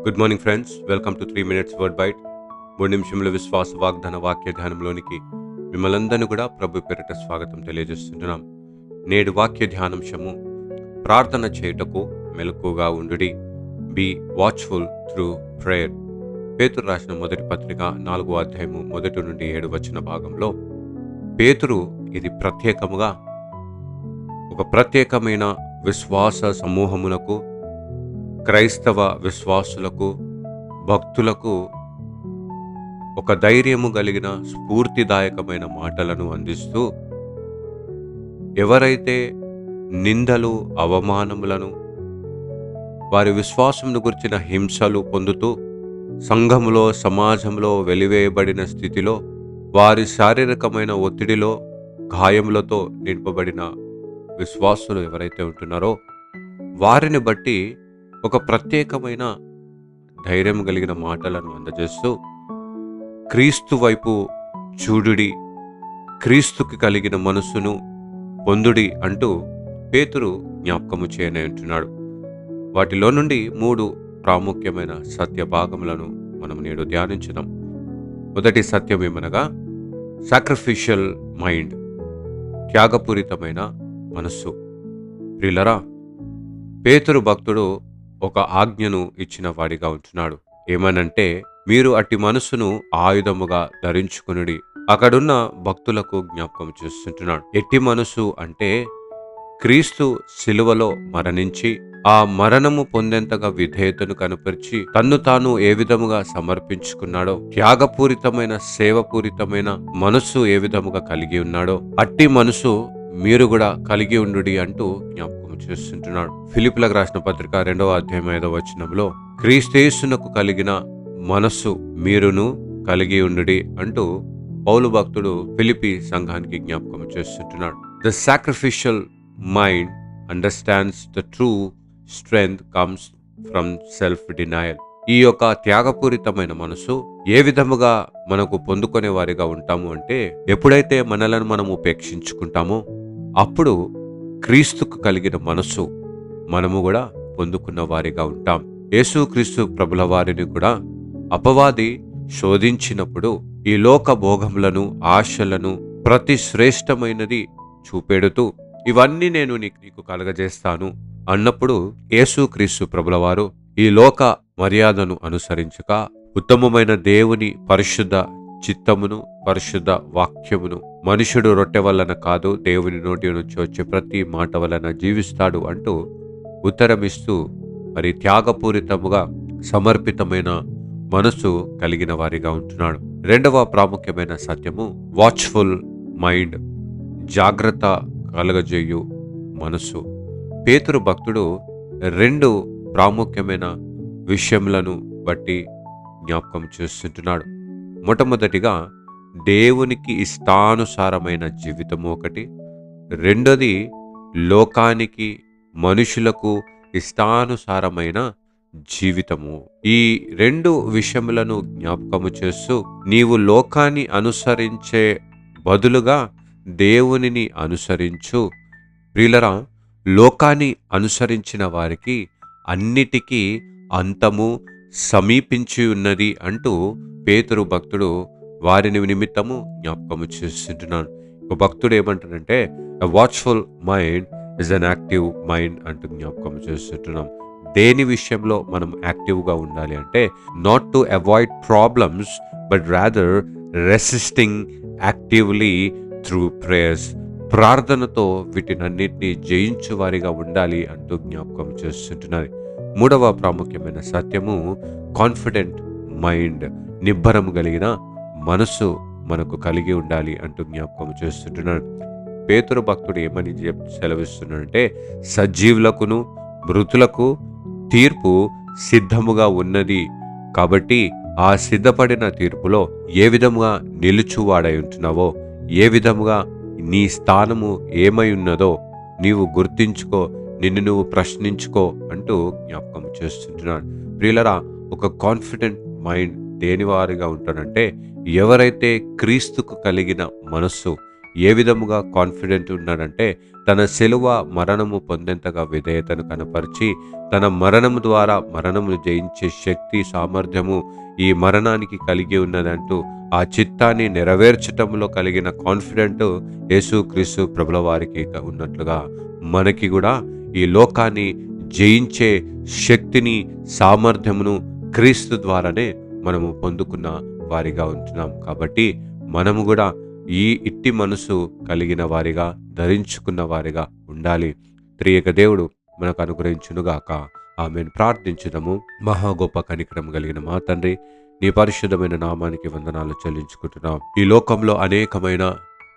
Good morning friends, welcome to 3 Minutes word byte. 3 నిమిషముల విశ్వాస వాగ్దాన వాక్య ధ్యానంలోనికి మిమ్మల్ందరినీ కూడా ప్రభు పేరిట స్వాగతం తెలియజేస్తుంటున్నాం. నేడు వాక్య ధ్యానాంశము, ప్రార్థన చేయుటకు మెలకుగా ఉండుడి, బీ వాచ్ఫుల్ త్రూ ప్రేయర్. పేతురు రాసిన మొదటి పత్రిక 4వ అధ్యాయము 1 నుండి 7 వచన భాగంలో పేతురు ఇది ప్రత్యేకముగా ఒక ప్రత్యేకమైన విశ్వాస సమూహమునకు, క్రైస్తవ విశ్వాసులకు, భక్తులకు ఒక ధైర్యము కలిగిన స్ఫూర్తిదాయకమైన మాటలను అందిస్తూ, ఎవరైతే నిందలు, అవమానములను, వారి విశ్వాసమును గురించిన హింసలు పొందుతూ సంఘములో, సమాజంలో వెలివేయబడిన స్థితిలో, వారి శారీరకమైన ఒత్తిడిలో, గాయములతో నింపబడిన విశ్వాసులు ఎవరైతే ఉంటున్నారో వారిని బట్టి ఒక ప్రత్యేకమైన ధైర్యం కలిగిన మాటలను అందజేస్తూ, క్రీస్తు వైపు చూడుడి, క్రీస్తుకి కలిగిన మనసును పొందుడి అంటూ పేతురు జ్ఞాపకము చేయనే ఉంటున్నాడు. వాటిలో నుండి 3 ప్రాముఖ్యమైన సత్య భాగములను మనం నేడు ధ్యానించుదాం. మొదటి సత్యం ఏమనగా సాక్రిఫిషియల్ మైండ్, త్యాగపూరితమైన మనస్సు. ప్రియులరా, పేతురు భక్తుడు ఒక ఆజ్ఞను ఇచ్చిన వాడిగా ఉంటున్నాడు. ఏమనంటే, మీరు అట్టి మనసును ఆయుధముగా ధరించుకునుడి. అక్కడున్న భక్తులకు జ్ఞాపకం చేస్తుంటున్నాడు. ఎట్టి మనసు అంటే క్రీస్తు శిలువలో మరణించి, ఆ మరణము పొందేంతగా విధేయతను కనపరిచి, తన్ను తాను ఏ విధముగా సమర్పించుకున్నాడో, త్యాగపూరితమైన సేవపూరితమైన మనస్సు ఏ విధముగా కలిగి ఉన్నాడో, అట్టి మనసు మీరు కూడా కలిగి ఉండుడి అంటూ జ్ఞాపకం చేస్తుంటున్నాడు. ఫిలిప్పీలకు రాసిన పత్రిక 2వ అధ్యాయం 5వ వచనంలో, క్రీస్తేసునకు కలిగిన మనస్సు మీరును కలిగి ఉండుడి అంటూ పౌలు భక్తుడు ఫిలిప్పీ సంఘానికి జ్ఞాపకం చేస్తుంటున్నాడు. The sacrificial mind understands the true strength comes from self denial. ఈ యొక్క త్యాగపూరితమైన మనసు ఏ విధముగా మనకు పొందుకునే వారిగా ఉంటాము అంటే, ఎప్పుడైతే మనలను మనం ఉపేక్షించుకుంటామో అప్పుడు క్రీస్తుకు కలిగిన మనసు మనము కూడా పొందుకున్న వారిగా ఉంటాం. యేసుక్రీస్తు ప్రభుల వారిని కూడా అపవాది శోధించినప్పుడు ఈ లోక భోగములను, ఆశలను, ప్రతి శ్రేష్టమైనది చూపెడుతూ, ఇవన్నీ నేను నీకు కలగజేస్తాను అన్నప్పుడు యేసుక్రీస్తు ప్రభుల వారు ఈ లోక మర్యాదను అనుసరించక, ఉత్తమమైన దేవుని పరిశుద్ధ చిత్తమును, పరిశుద్ధ వాక్యమును, మనుషుడు రొట్టె వలన కాదు, దేవుని నోటి నుంచి వచ్చే ప్రతి మాట వలన జీవిస్తాడు అంటూ ఉత్తరమిస్తూ, మరి త్యాగపూరితముగా సమర్పితమైన మనసు కలిగిన వారిగా ఉంటున్నాడు. 2వ ప్రాముఖ్యమైన సత్యము వాచ్ఫుల్ మైండ్, జాగ్రత్త కలగజేయు మనసు. పేతురు భక్తుడు 2 ప్రాముఖ్యమైన విషయములను బట్టి జ్ఞాపకం చేస్తుంటున్నాడు. మొట్టమొదటిగా దేవునికి ఇష్టానుసారమైన జీవితము ఒకటి, రెండోది లోకానికి, మనుషులకు ఇష్టానుసారమైన జీవితము. ఈ 2 విషయములను జ్ఞాపకము చేస్తూ, నీవు లోకాన్ని అనుసరించే బదులుగా దేవునిని అనుసరించు. ప్రియులరా, లోకాన్ని అనుసరించిన వారికి అన్నిటికీ అంతము సమీపించి ఉన్నది అంటూ పేతురు భక్తుడు వారిని నిమిత్తము జ్ఞాపకము చేస్తుంటున్నాను. ఒక భక్తుడు ఏమంటాడంటే, a watchful mind is an active mind అంటూ జ్ఞాపకం చేస్తుంటున్నాం. దేని విషయంలో మనం యాక్టివ్గా ఉండాలి అంటే, not to avoid problems but rather resisting actively through prayers. ప్రార్థనతో వీటినన్నింటినీ జయించు వారిగా ఉండాలి అంటూ జ్ఞాపకం చేస్తుంటున్నది. 3వ ప్రాముఖ్యమైన సత్యము కాన్ఫిడెంట్ మైండ్, నిబ్బరము కలిగిన మనస్సు మనకు కలిగి ఉండాలి అంటూ జ్ఞాపకం చేస్తుంటున్నాడు. పేతురు భక్తుడు ఏమని సెలవిస్తున్నాడంటే, సజీవులకును మృతులకు తీర్పు సిద్ధముగా ఉన్నది కాబట్టి ఆ సిద్ధపడిన తీర్పులో ఏ విధముగా నిలుచువాడై ఉంటున్నావో, ఏ విధముగా నీ స్థానము ఏమై ఉన్నదో నీవు గుర్తించుకో, నిన్ను నువ్వు ప్రశ్నించుకో అంటూ జ్ఞాపకం చేస్తుంటున్నాడు. ప్రియులరా, ఒక కాన్ఫిడెంట్ మైండ్ దేని వారిగా ఉంటాడంటే, ఎవరైతే క్రీస్తుకు కలిగిన మనస్సు, ఏ విధముగా కాన్ఫిడెంట్ ఉన్నాడంటే తన శిలువ మరణము పొందేంతగా విధేయతను కనపరిచి తన మరణము ద్వారా మరణమును జయించే శక్తి సామర్థ్యము ఈ మరణానికి కలిగి ఉన్నదంటూ ఆ చిత్తాన్ని నెరవేర్చటంలో కలిగిన కాన్ఫిడెంట్ యేసుక్రీస్తు ప్రభుల వారికి ఉన్నట్లుగా మనకి కూడా ఈ లోకాన్ని జయించే శక్తిని సామర్థ్యమును క్రీస్తు ద్వారానే మనము పొందుకున్న వారిగా ఉంటున్నాం. కాబట్టి మనము కూడా ఈ ఇట్టి మనసు కలిగిన వారిగా ధరించుకున్న వారిగా ఉండాలి. త్రియేక దేవుడు మనకు అనుగ్రహించునుగాక. ఆమెను ప్రార్థించుదము. మహా గొప్ప కనికరం కలిగిన మా తండ్రి, నీ పరిశుద్ధమైన నామానికి వందనాలు చెల్లించుకుంటున్నాం. ఈ లోకంలో అనేకమైన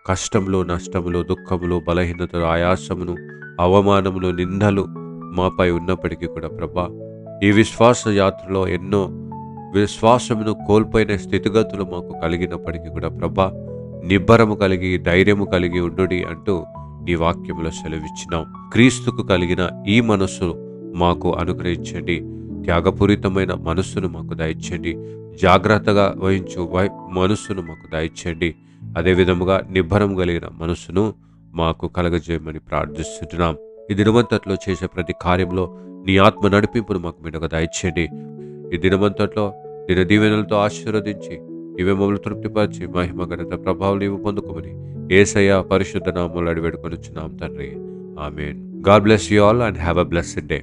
కష్టములు, నష్టములు, దుఃఖములు, బలహీనతలు, ఆయాసమును, అవమానములు, నిందలు మాపై ఉన్నప్పటికీ కూడా ప్రభా, ఈ విశ్వాస యాత్రలో ఎన్నో విశ్వాసమును కోల్పోయిన స్థితిగతులు మాకు కలిగినప్పటికీ కూడా ప్రభా, నిబ్బరము కలిగి ధైర్యము కలిగి ఉండుడి అంటూ నీ వాక్యములో సెలవిచ్చినాం. క్రీస్తుకు కలిగిన ఈ మనస్సు మాకు అనుగ్రహించండి. త్యాగపూరితమైన మనస్సును మాకు దయచేయండి. జాగ్రత్తగా వహించు మనస్సును మాకు దయచేయండి. అదేవిధముగా నిబ్బరం కలిగిన మనస్సును మాకు కలగజేయమని ప్రార్థిస్తున్నాం. ఈ దినమంతట్లో చేసే ప్రతి కార్యంలో నీ ఆత్మ నడిపింపును మాకు మెండుగా దయచేయండి. ఈ దినమంతట్లో దిన దీవెనలతో ఆశీర్వదించి నీవే మమ్మల్ని తృప్తిపరిచి మహిమ ఘనత ప్రభావం నీవు పొందుకోమని యేసయ్య పరిశుద్ధ నామములో అడిగి వేడుకొనుచున్నాం తండ్రి. ఆమేన్. God bless you all and have a blessed day.